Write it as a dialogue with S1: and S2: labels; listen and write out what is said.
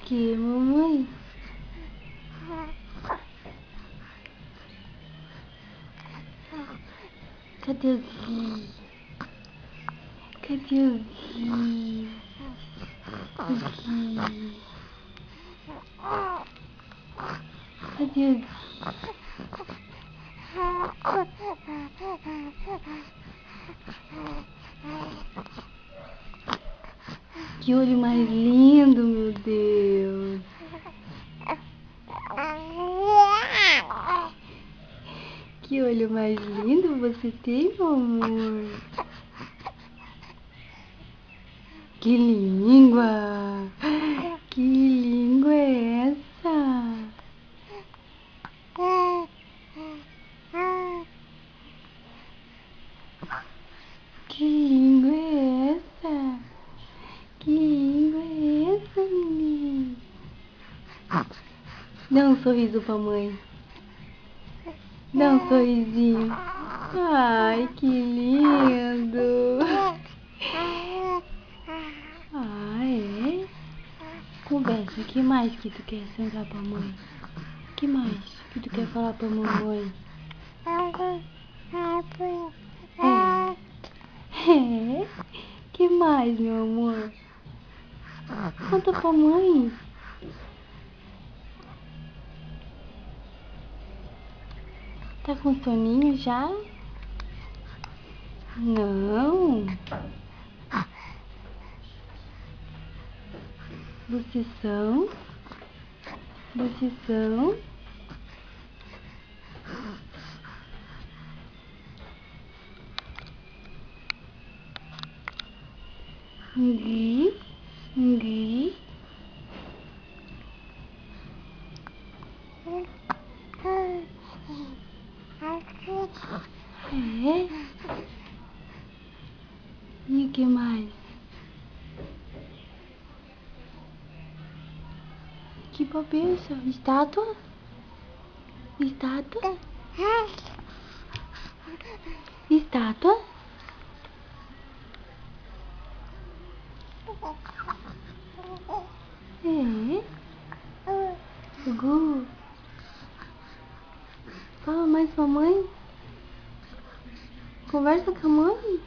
S1: que, mamãe? Cadê o Gui? Cadê o Gui? O Gui? Cadê o Gui? Que olho mais lindo, meu Deus. Que olho mais lindo você tem, meu amor. Que língua. Que língua é essa? Que língua é essa? Que língua é essa, menino? Dá um sorriso pra mãe. Dá um sorrisinho. Ai, que lindo. Ah, é? Conversa, que mais que tu quer sentar pra mãe? Que mais que tu quer falar pra mamãe? É? Que mais, meu amor? Conta pra mãe. Tá com soninho já? Não. Bucição. Bucição. Gui. Gui. É? E o que mais? Que babiça? Estátua? Estátua? Estátua? É? Gu? Fala mais com a mãe? Conversa com a mãe?